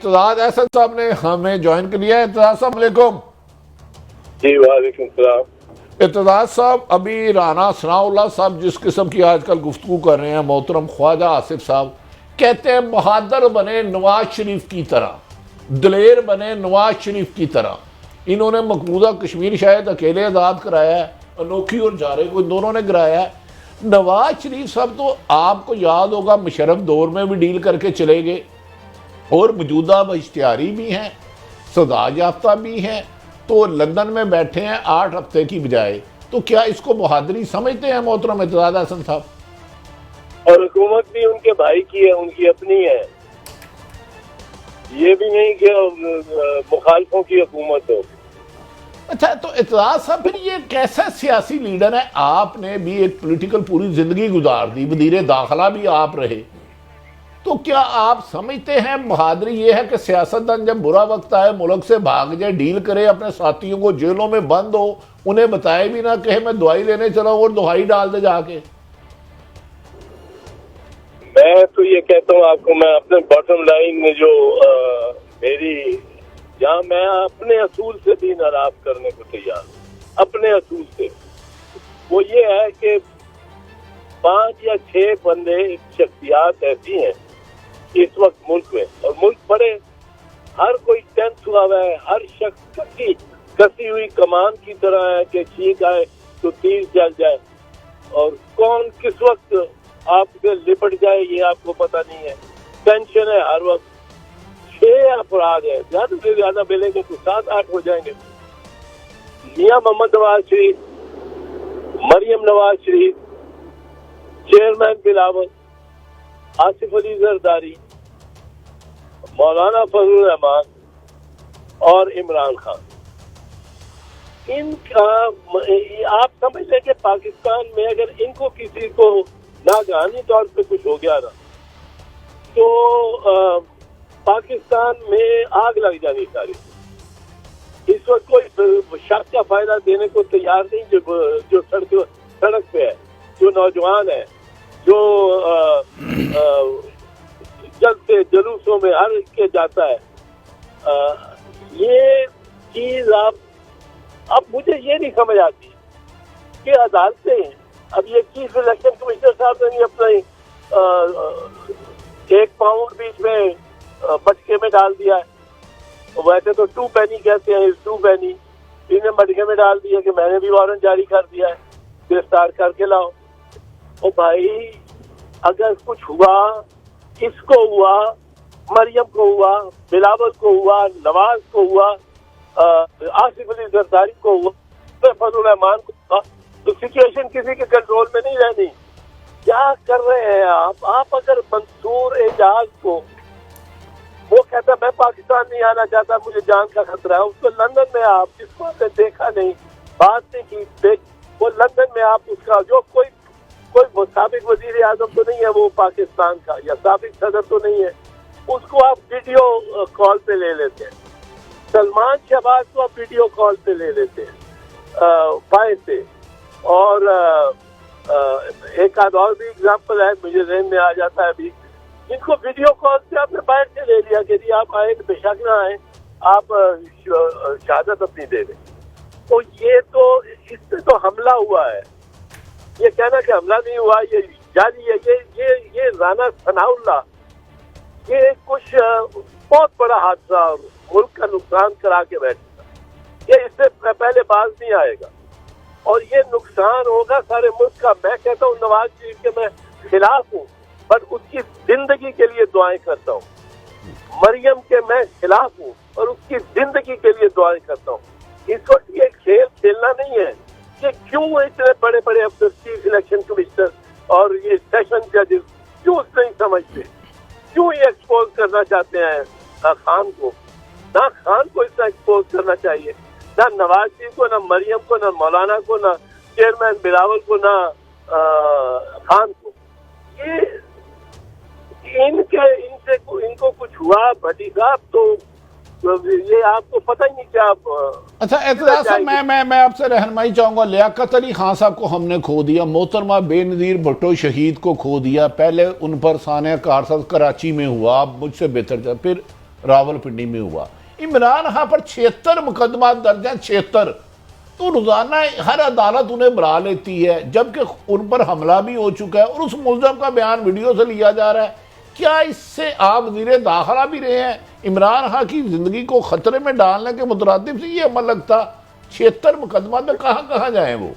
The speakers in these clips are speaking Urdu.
ارتضاد احسن صاحب نے ہمیں جوائن کر لیا ہے. ارتضاد السلام علیکم. جی وعلیکم السلام. ارتضاد صاحب، ابھی رانا ثناء اللہ صاحب جس قسم کی آج کل گفتگو کر رہے ہیں، محترم خواجہ آصف صاحب کہتے ہیں بہادر بنے نواز شریف کی طرح، دلیر بنے نواز شریف کی طرح. انہوں نے مقبوضہ کشمیر شاید اکیلے آزاد کرایا ہے، انوکھی اور جارے کو دونوں نے کرایا ہے. نواز شریف صاحب تو آپ کو یاد ہوگا مشرف دور میں بھی ڈیل کر کے چلے گئے، اور موجودہ اشتہاری بھی ہیں، سزا یافتہ بھی ہیں، تو لندن میں بیٹھے ہیں 8 ہفتے کی بجائے. تو کیا اس کو بہادری سمجھتے ہیں محترم ارتضاد احسن صاحب؟ اور حکومت بھی ان کے بھائی کی ہے، ان کی اپنی ہے. یہ بھی نہیں کہ مخالفوں کی حکومت ہو. اچھا، تو ارتضاد صاحب پھر یہ کیسا سیاسی لیڈر ہے؟ آپ نے بھی ایک پولیٹیکل پوری زندگی گزار دی، وزیر داخلہ بھی آپ رہے، تو کیا آپ سمجھتے ہیں بہادری یہ ہے کہ سیاستدان جب برا وقت آئے ملک سے بھاگ جائے، ڈیل کرے، اپنے ساتھیوں کو جیلوں میں بند ہو، انہیں بتائے بھی نہ، کہے میں دوائی لینے چلا ہوں اور دہائی ڈال دے جا کے؟ میں تو یہ کہتا ہوں آپ کو، میں اپنے باٹم لائن میں جو میری، جہاں میں اپنے اصول سے بھی ناراض کرنے کو تیار ہوں، اپنے اصول سے، وہ یہ ہے کہ 5 یا 6 بندے شخصیات ایسی ہیں اس وقت ملک میں، اور ملک بڑے، ہر کوئی ٹینس ہوا ہوا ہے، ہر شخص کسی ہوئی کمان کی طرح ہے کہ چھینک آئے تو تیر جل جائے، اور کون کس وقت آپ سے لپٹ جائے یہ آپ کو پتہ نہیں ہے. ٹینشن ہے ہر وقت. 6 افراد ہیں، زیادہ سے زیادہ ملیں گے تو 7-8 ہو جائیں گے. میاں محمد نواز شریف، مریم نواز شریف، چیئرمین بلاول، آصف علی زرداری، مولانا فضل الرحمان اور عمران خان. ان کا آپ سمجھ لیں کہ پاکستان میں اگر ان کو کسی کو ناگہانی طور پہ کچھ ہو گیا نا تو پاکستان میں آگ لگ جانی ساری. اس وقت کوئی شخص کا فائدہ دینے کو تیار نہیں جو سڑک پہ ہے، جو نوجوان ہے، جو جلسے جلوسوں میں ہر کے جاتا ہے. یہ چیز اب مجھے یہ نہیں سمجھ آتی کہ عدالتیں ہیں. اب یہ چیف الیکشن کمشنر صاحب نے اپنا 1 پاؤنڈ بیچ میں مٹکے میں ڈال دیا ہے. ویسے تو 2 پینی کہتے ہیں، 2 پینی انہیں مٹکے میں ڈال دیا کہ میں نے بھی وارنٹ جاری کر دیا ہے، گرفتار کر کے لاؤ. او بھائی، اگر کچھ ہوا، اس کو ہوا، مریم کو ہوا، بلاول کو ہوا، نواز کو ہوا، آصف علی زرداری کو ہوا، فضل الرحمان کو ہوا، تو سچویشن کسی کے کنٹرول میں نہیں رہنی. کیا کر رہے ہیں آپ اگر منصور اعجاز کو، وہ کہتا ہے میں پاکستان نہیں آنا چاہتا، مجھے جان کا خطرہ ہے، اس کو لندن میں آپ جس کو آپ نے دیکھا نہیں، بات نہیں کی، وہ لندن میں آپ اس کا جو کوئی سابق وزیر اعظم تو نہیں ہے وہ پاکستان کا، یا سابق صدر تو نہیں ہے، اس کو آپ ویڈیو کال پہ لے لیتے ہیں. سلمان شہباز کو آپ ویڈیو کال پہ لے لیتے ہیں بھائی سے. اور ایک آدھ اور بھی اگزامپل ہے مجھے ذہن میں آ جاتا ہے ابھی، جن کو ویڈیو کال سے آپ نے باہر سے لے لیا کہ جی آپ آئے بے شک نہ آئے، آپ شہادت اپنی دے دیں. تو یہ تو اس سے تو حملہ ہوا ہے. یہ کہنا کہ حملہ نہیں ہوا یہ جاری ہے. یہ رانا ثناء اللہ یہ کچھ بہت بڑا حادثہ ملک کا نقصان کرا کے بیٹھا. یہ اس سے پہلے باز نہیں آئے گا، اور یہ نقصان ہوگا سارے ملک کا. میں کہتا ہوں نواز شریف کے میں خلاف ہوں، پر اس کی زندگی کے لیے دعائیں کرتا ہوں. مریم کے میں خلاف ہوں اور اس کی زندگی کے لیے دعائیں کرتا ہوں. اس وقت یہ کھیل کھیلنا نہیں ہے کہ کیوں اتنے بڑے بڑے افسر، چیف الیکشن کمشنر اور یہ سیشن ججز کیوں نہیں سمجھتے، کیوں یہ ایکسپوز کرنا چاہتے ہیں خان کو. نہ خان کو اتنا ایکسپوز کرنا چاہیے، نہ نواز شریف کو، نہ مریم کو، نہ مولانا کو، نہ چیئرمین بلاول کو، نہ خان کو. یہ ان کو کچھ ہوا بھٹی صاحب تو یہ آپ کو پتہ ہی نہیں کیا. اچھا اعتراض صاحب، میں آپ سے رہنمائی چاہوں گا. لیاقت علی خان صاحب کو ہم نے کھو دیا، محترمہ بے نظیر بھٹو شہید کو کھو دیا، پہلے ان پر سانحہ کارساز کراچی میں ہوا، آپ مجھ سے بہتر تھا. پھر راولپنڈی میں ہوا. عمران خان پر 76 مقدمات درج ہیں, 76. تو روزانہ ہر عدالت انہیں بلا لیتی ہے, جبکہ ان پر حملہ بھی ہو چکا ہے اور اس ملزم کا بیان ویڈیو سے لیا جا رہا ہے. کیا اس سے آپ وزیر داخلہ بھی رہے ہیں؟ عمران خان کی زندگی کو خطرے میں ڈالنے کے مترادف سے یہ عمل لگتا. 76 مقدمات میں کہاں جائیں وہ؟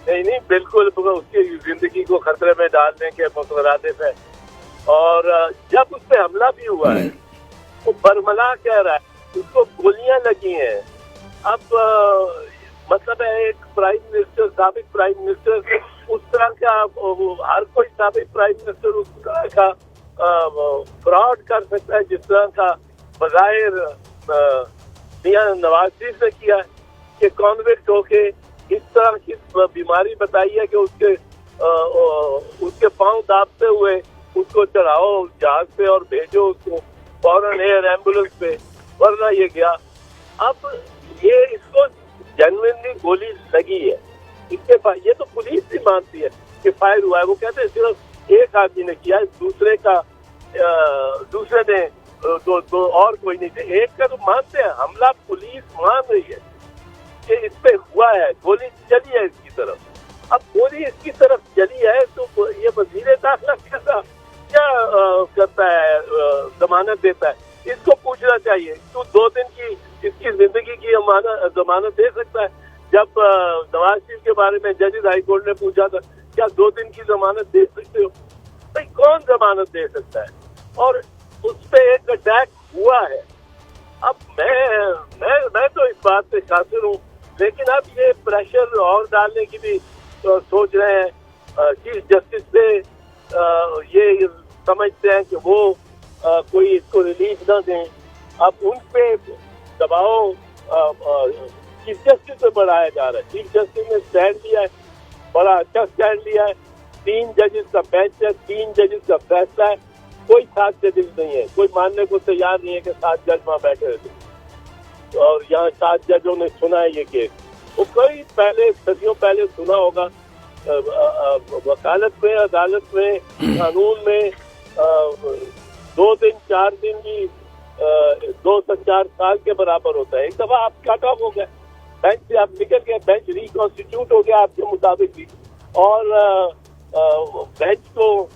نہیں بالکل اس کی زندگی کو خطرے میں ڈالنے کے مترادف ہے. اور جب اس پہ حملہ بھی ہوا ہے وہ برملا کہہ رہا ہے, اس کو گولیاں لگی ہیں. اب مطلب ہے ایک پرائم منسٹر, سابق پرائم منسٹر اس طرح کا, ہر کوئی سابق پرائم منسٹر اس طرح کا فراڈ کر سکتا ہے جس طرح کا بظاہر میاں نواز شریف نے کیا ہے, کہ کانوکٹ ہو کے اس طرح کی بیماری بتائی ہے کہ اس کے پاؤں دابتے ہوئے اس کو چڑھاؤ جہاز پہ اور بھیجو اس کو فوراً ایئر ایمبولینس پہ, ورنہ یہ گیا. اب یہ اس کو جینوئنلی گولی لگی ہے, اس کے یہ تو پولیس بھی مانتی ہے کہ فائر ہوا ہے. وہ کہتے ہیں صرف ایک آدمی نے کیا, دوسرے نے دو اور کوئی نہیں تھے. ایک کا تو مانتے ہیں, حملہ پولیس مان رہی ہے کہ اس پہ ہوا ہے, گولی چلی ہے اس کی طرف. اب گولی اس کی طرف چلی ہے تو یہ وزیر داخلہ کیا کرتا ہے, ضمانت دیتا ہے؟ اس کو پوچھنا چاہیے تو 2 دن کی اس کی زندگی کی ضمانت دے سکتا ہے. جب نواز شریف کے بارے میں ججز ہائی کورٹ نے پوچھا تھا کیا 2 دن کی ضمانت دے سکتے ہو, بھائی کون ضمانت دے سکتا ہے؟ اور اس پہ ایک اٹیک ہوا ہے. اب میں تو اس بات سے قاصر ہوں, لیکن اب یہ پریشر اور ڈالنے کی بھی سوچ رہے ہیں. چیف جسٹس سے یہ سمجھتے ہیں کہ وہ کوئی اس کو ریلیف نہ دیں. اب ان پہ دباؤ چیف جسٹس سے بڑھایا جا رہا ہے. چیف جسٹس نے اسٹینڈ لیا ہے, بڑا اچھا اسٹینڈ لیا ہے. 3 ججز کا بینچ ہے, 3 ججز کا فیصلہ ہے. کوئی 7 ججز نہیں ہے, کوئی ماننے کو تیار نہیں ہے کہ 7 جج وہاں بیٹھے رہتے, اور یہاں 7 ججوں نے سنا ہے یہ کیس. وہ کئی صدیوں پہلے سنا ہوگا. وکالت میں, عدالت میں, قانون میں 2 دن 4 دن بھی 2 سے 4 سال کے برابر ہوتا ہے. ایک دفعہ آپ کٹ آف ہو گئے, بینچ سے آپ نکل گئے, بینچ ریکانسٹیٹیوٹ ہو گیا آپ کے مطابق بھی, اور بینچ کو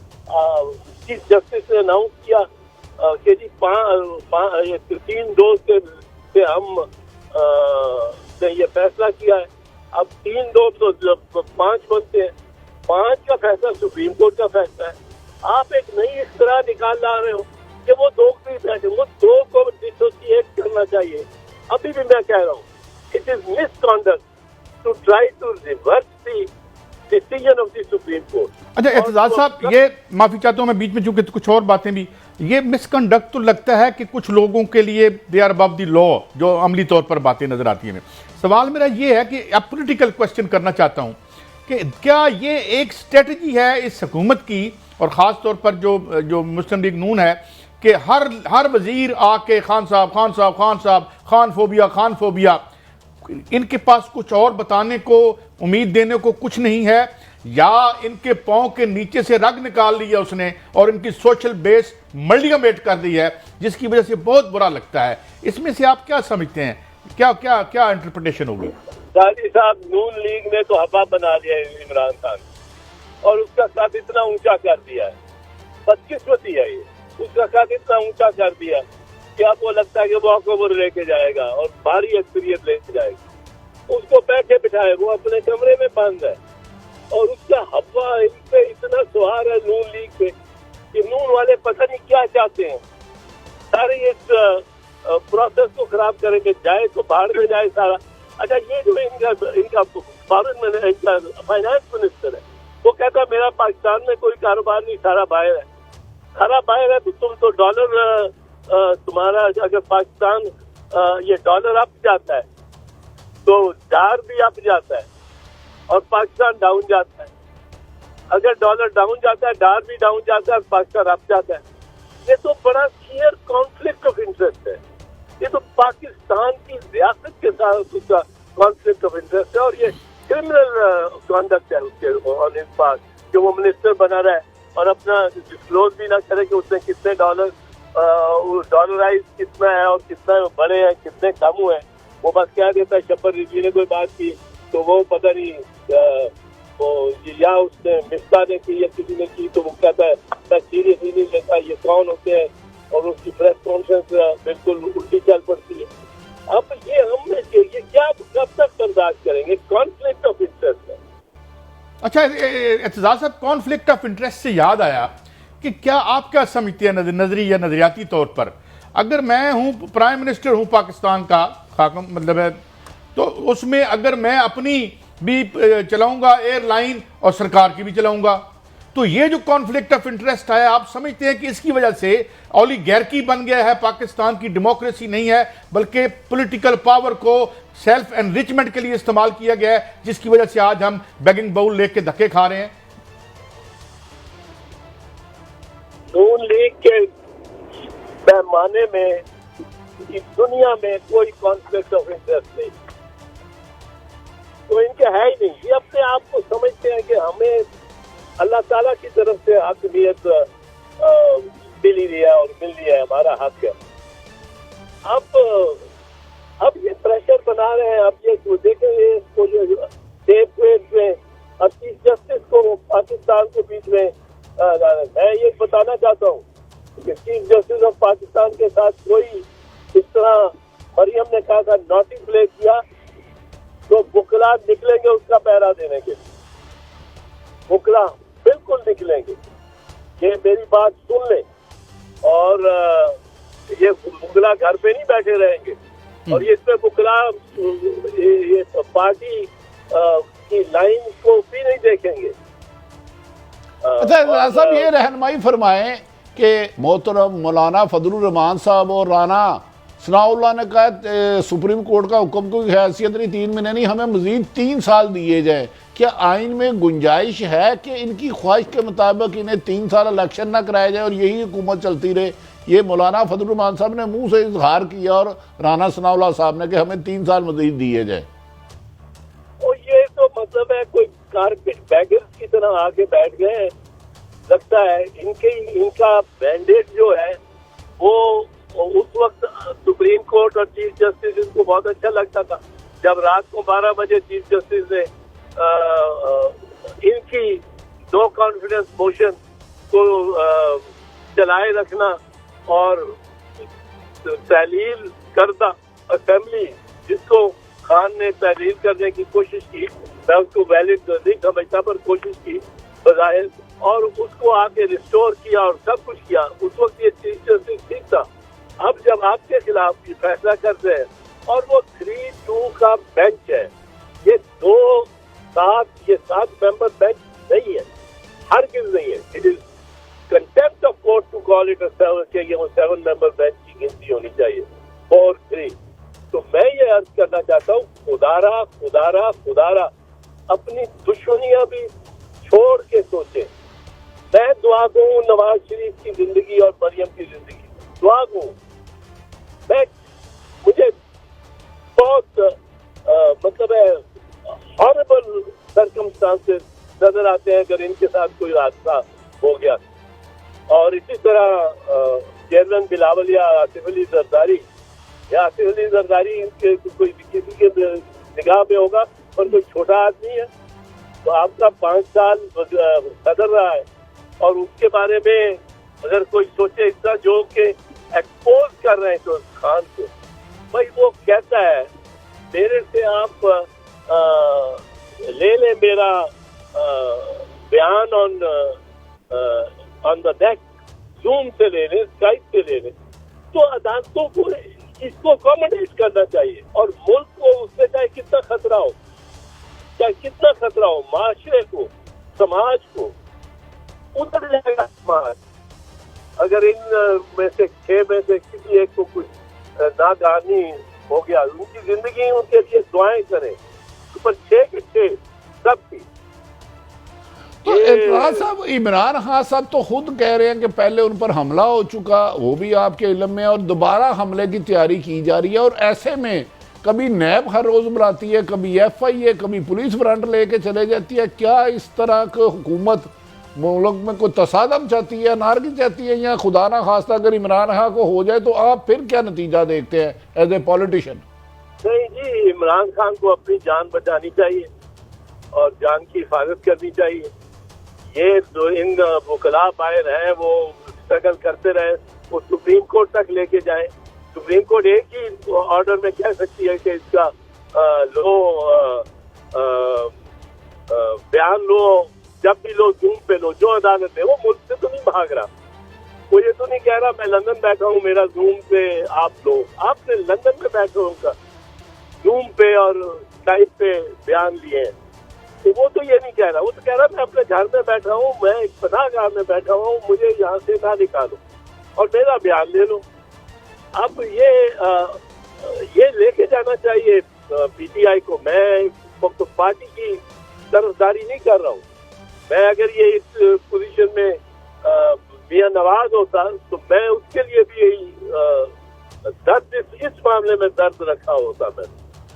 چیف جسٹس نے اناؤنس کیا کہ جی 3 دوست سے ہم نے یہ فیصلہ کیا ہے. اب 3 دوست تو 5 بنتے ہیں, 5 کا فیصلہ سپریم کورٹ کا فیصلہ ہے. آپ ایک نئی اختراع نکال لا رہے ہو کہ وہ 2 بھی بیٹھے, وہ 2 کو ڈسوسیٹ کرنا چاہیے. ابھی بھی میں کہہ رہا ہوں it is misconduct to try to reverse the decision of the Supreme Court. اچھا اعتزاز صاحب, یہ معافی چاہتا ہوں میں بیچ میں, چونکہ کچھ اور باتیں بھی, یہ مس کنڈکٹ تو لگتا ہے کہ کچھ لوگوں کے لیے دے آر ابو دی لا, جو عملی طور پر باتیں نظر آتی ہیں. سوال میرا یہ ہے کہ اب پولیٹیکل کوشچن کرنا چاہتا ہوں کہ کیا یہ ایک اسٹریٹجی ہے اس حکومت کی, اور خاص طور پر جو مسلم لیگ نون ہے, کہ ہر وزیر آ کے خان صاحب خان فوبیا, ان کے پاس کچھ اور بتانے کو, امید دینے کو کچھ نہیں ہے, یا ان کے پاؤں کے نیچے سے رگ نکال لیا اس نے اور ان کی سوشل بیس ملٹیمیٹ کر دی ہے, جس کی وجہ سے بہت برا لگتا ہے. اس میں سے آپ کیا سمجھتے ہیں, کیا انٹرپریٹیشن ہوگی؟ قاضی صاحب, نون لیگ نے تو ہوا بنا لیا ہے عمران خان, اور اس کا قد اتنا اونچا کر دیا ہے. بدقسمتی ہے یہ, اس کا قد اتنا اونچا کر دیا کہ اب وہ لگتا ہے کہ واک اوور لے کے جائے گا اور بھاری ایکسپیرینس لے کے جائے گا. اس کو بیٹھے بٹھائے, وہ اپنے کمرے میں بند ہے, اور اس کا ہوا ان پہ اتنا سہار ہے نون لیگ پہ کہ نون والے پتہ نہیں کیا چاہتے ہیں. سارے اس پروسیس کو خراب کریں گے, جائے تو باہر میں جائے سارا. اچھا, یہ جو ان کا فائنانس منسٹر ہے, وہ کہتا ہے میرا پاکستان میں کوئی کاروبار نہیں, سارا باہر ہے. سارا باہر ہے تو تم تو ڈالر, تمہارا اگر پاکستان یہ ڈالر اپ جاتا ہے تو ڈار بھی اپ جاتا ہے اور پاکستان ڈاؤن جاتا ہے. اگر ڈالر ڈاؤن جاتا ہے, ڈار بھی ڈاؤن جاتا ہے اور پاکستان اپ جاتا ہے. یہ تو بڑا کلیئر کانفلکٹ آف انٹرسٹ ہے. یہ تو پاکستان کی ریاست کے ساتھ اس کا کانفلکٹ آف انٹرسٹ ہے, اور یہ کرمنل کانڈکٹ ہے اس کے آن ہز پارٹ, جو وہ منسٹر بنا رہا ہے اور اپنا ڈسکلوز بھی نہ کرے کہ اس نے کتنے ڈالرائز کتنا ہے اور کتنا بڑے ہیں کتنے کم ہوئے ہیں. وہ بس کیا دیتا ہے شبر رضوی نے کوئی بات کی تو وہ پتہ نہیں یا اس نے مفتا نے کی یا کسی نے کی تو وہ کہتا ہے میں سیریسلی نہیں لیتا یہ کون ہوتے ہیں اور اس کی پریس کانفرنس بالکل الٹی چل پڑتی ہے. اب یہ ہم نے یہ کیا کب تک برداشت کریں گے؟ کانفلکٹ آف انٹرسٹ ہے. اچھا اعتزاز صاحب، کانفلکٹ آف انٹرسٹ سے یاد آیا کہ کیا آپ کیا سمجھتے ہیں نظری یا نظریاتی طور پر، اگر میں ہوں پرائم منسٹر ہوں پاکستان کا خاکم مطلب ہے، تو اس میں اگر میں اپنی بھی چلاؤں گا ایئر لائن اور سرکار کی بھی چلاؤں گا، تو یہ جو کانفلکٹ آف انٹرسٹ ہے آپ سمجھتے ہیں کہ اس کی وجہ سے اولیگارکی بن گیا ہے، پاکستان کی ڈیموکریسی نہیں ہے بلکہ پولیٹیکل پاور کو سیلف انریچمنٹ کے لیے استعمال کیا گیا ہے، جس کی وجہ سے آج ہم بیگنگ باؤل لے کے دھکے کھا رہے ہیں؟ نون لیگ کے پیمانے میں دنیا میں کوئی کانفلکٹ آف انٹرسٹ نہیں، تو ان کے ہے ہی نہیں. یہ اپنے آپ کو سمجھتے ہیں کہ ہمیں اللہ تعالیٰ کی طرف سے حاکمیت ملی ہے اور مل رہی ہے، ہمارا حق ہے. اب یہ پریشر بنا رہے ہیں. اب یہ دیکھیں گے اس کو جو ٹیپ ویٹ میں اور چیف جسٹس کو پاکستان کے بیچ میں میں یہ بتانا چاہتا ہوں کہ چیف جسٹس آف پاکستان کے ساتھ کوئی اس طرح مریم نے کہا تھا نوٹی پلے کیا تو بکلا نکلیں گے اس کا پہرا دینے کے. بکلا بالکل نکلیں گے. یہ میری بات سن لیں. اور یہ بکلا گھر پہ نہیں بیٹھے رہیں گے اور اس پہ بکلا یہ پارٹی کی لائن کو بھی نہیں دیکھیں گے. اچھا صاحب یہ رہنمائی فرمائیں کہ محترم مولانا فضل الرحمان صاحب اور رانا ثناء اللہ نے کہا سپریم کورٹ کا حکم کوئی حیثیت نہیں، 3 مہینے نہیں، ہمیں مزید 3 سال دیے جائیں. کیا آئین میں گنجائش ہے کہ ان کی خواہش کے مطابق انہیں 3 سال الیکشن نہ کرایا جائے اور یہی حکومت چلتی رہے؟ یہ مولانا فضل الرحمان صاحب نے منہ سے اظہار کیا اور رانا ثناء اللہ صاحب نے کہ ہمیں 3 سال مزید دیے جائیں. اور یہ تو مطلب ہے کوئی کارپیٹ بیگرز کی طرح آگے بیٹھ گئے ہیں. لگتا ہے ان کا مینڈیٹ جو ہے وہ اس وقت سپریم کورٹ اور چیف جسٹس ان کو بہت اچھا لگتا تھا جب رات کو 12 بجے چیف جسٹس نے ان کی نو کانفیڈنس موشن کو چلائے رکھنا اور تحلیل کردہ اسمبلی جس کو خان نے تحلیل کرنے کی کوشش کی، میں اس کو ویلڈ نہیں سمجھتا پر کوشش کی بظاہر، اور اس کو آ کے ریسٹور کیا اور سب کچھ کیا. اس وقت یہ چیف جسٹس ٹھیک تھا. اب جب آپ کے خلاف یہ فیصلہ کرتے ہیں اور وہ 3-2 کا بینچ ہے، یہ 7 ممبر بینچ نہیں ہے، ہرگز نہیں ہے. It is contempt of court to call it کہ یہ 7 ممبر بینچ کی گنتی ہونی چاہیے 4-3. تو میں یہ عرض کرنا چاہتا ہوں خدا را اپنی دشمنیاں بھی چھوڑ کے سوچیں. میں دعا دوں نواز شریف کی زندگی اور مریم کی زندگی دعا دوں. مجھے بہت مطلب ہے ہاربل سرکمسٹانسز نظر آتے ہیں اگر ان کے ساتھ کوئی حادثہ ہو گیا. اور اسی طرح چیئرمین بلاول یا آصف علی زرداری ان کے کوئی کسی کے نگاہ میں ہوگا اور کوئی چھوٹا آدمی ہے. تو آپ کا 5 سال صدر رہا ہے اور اس کے بارے میں اگر کوئی سوچے اس طرح جو کہ ایکسپوز کر رہے ہیں تو خان کو، بھائی وہ کہتا ہے میرے سے آپ لے لیں میرا بیان آن دا نیک، زوم سے لے لیں، اسکائپ سے لے لیں. تو عدالتوں کو اس کو اکوموڈیٹ کرنا چاہیے اور ملک کو اس سے چاہے کتنا خطرہ ہو معاشرے کو، سماج کو اتر جائے گا سماج. اگر ان میں سے 6 میں سے کسی ایک کو کچھ ناگہانی ہو گیا، ان کی زندگی ان کے لیے دعائیں کریں. پر 6 کے 6 سب کی. تو اعتراض صاحب عمران خان صاحب تو خود کہہ رہے ہیں کہ پہلے ان پر حملہ ہو چکا، وہ بھی آپ کے علم میں، اور دوبارہ حملے کی تیاری کی جا رہی ہے. اور ایسے میں کبھی نیب ہر روز بلاتی ہے، کبھی FIA، کبھی پولیس فرنٹ لے کے چلے جاتی ہے. کیا اس طرح کی حکومت ملک میں کوئی تصادم چاہتی ہے, انارکی چاہتی ہے, یا خدا نہ خواستہ اگر عمران خان کو ہو جائے تو آپ پھر کیا نتیجہ دیکھتے ہیں ایز اے پولیٹیشین؟ نہیں جی, عمران خان کو اپنی جان بچانی چاہیے اور جان کی حفاظت کرنی چاہیے. یہ جو ان وکلاء باہر ہیں وہ اسٹرگل کرتے رہے, وہ سپریم کورٹ تک لے کے جائیں. سپریم کورٹ ایک ہی آرڈر میں کہہ سکتی ہے کہ اس کا لو بیان لو, جب بھی لو زوم پہ لو. جو عدالت ہے وہ ملک سے تو نہیں بھاگ رہا, وہ یہ تو نہیں کہہ رہا میں لندن بیٹھا ہوں میرا زوم پہ آپ لو. آپ نے لندن میں بیٹھے ہوں کا زوم پہ اور اسکائپ پہ بیان لیے ہیں, تو وہ تو یہ نہیں کہہ رہا. وہ تو کہہ رہا میں اپنے گھر میں بیٹھا ہوں, میں ایک پناہ گاہ میں بیٹھا ہوں, مجھے یہاں سے نہ نکالو اور میرا بیان لے لو. اب یہ لے کے جانا چاہیے پی ٹی آئی کو. میں پارٹی کی طرفداری نہیں کر رہا ہوں. میں اگر یہ اس پوزیشن میں میاں نواز ہوتا تو میں اس کے لیے بھی یہی درد اس معاملے میں درد رکھا ہوتا. میں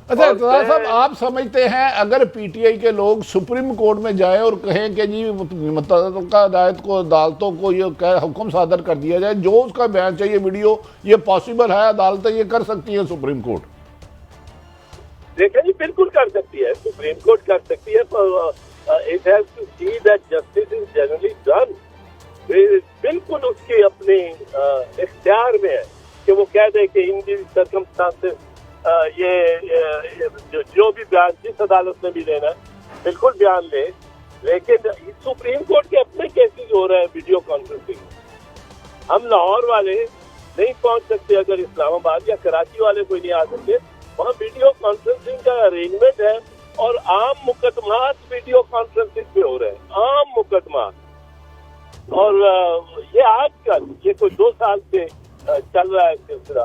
اچھا ارتضیٰ صاحب, آپ سمجھتے ہیں اگر پی ٹی آئی کے لوگ سپریم کورٹ میں جائیں اور کہیں کہ جی متعلقہ ہدایت کو, عدالتوں کو یہ حکم صادر کر دیا جائے, جو اس کا بیان چاہیے ویڈیو, یہ پاسبل ہے؟ عدالتیں یہ کر سکتی ہیں سپریم کورٹ؟ دیکھیں جی, بالکل کر سکتی ہے, سپریم کورٹ کر سکتی ہے. It has to see that justice is generally done. بالکل اس کے اپنے اختیار میں ہے کہ وہ کہہ دے کہ ان دی سرکمسٹانسز یہ جو بھی بیان جس عدالت نے بھی لینا ہے بالکل بیان لے. لیکن سپریم کورٹ کے اپنے کیسز ہو رہے ہیں ویڈیو کانفرنسنگ. ہم لاہور والے نہیں پہنچ سکتے, اگر اسلام آباد یا کراچی والے کوئی نہیں آ سکتے, وہاں ویڈیو کانفرنسنگ کا ارینجمنٹ ہے اور عام مقدمات ویڈیو کانفرنسنگ پہ ہو رہے ہیں, عام مقدمات. اور یہ آج کل, یہ کوئی 2 سال سے چل رہا ہے سلسلہ.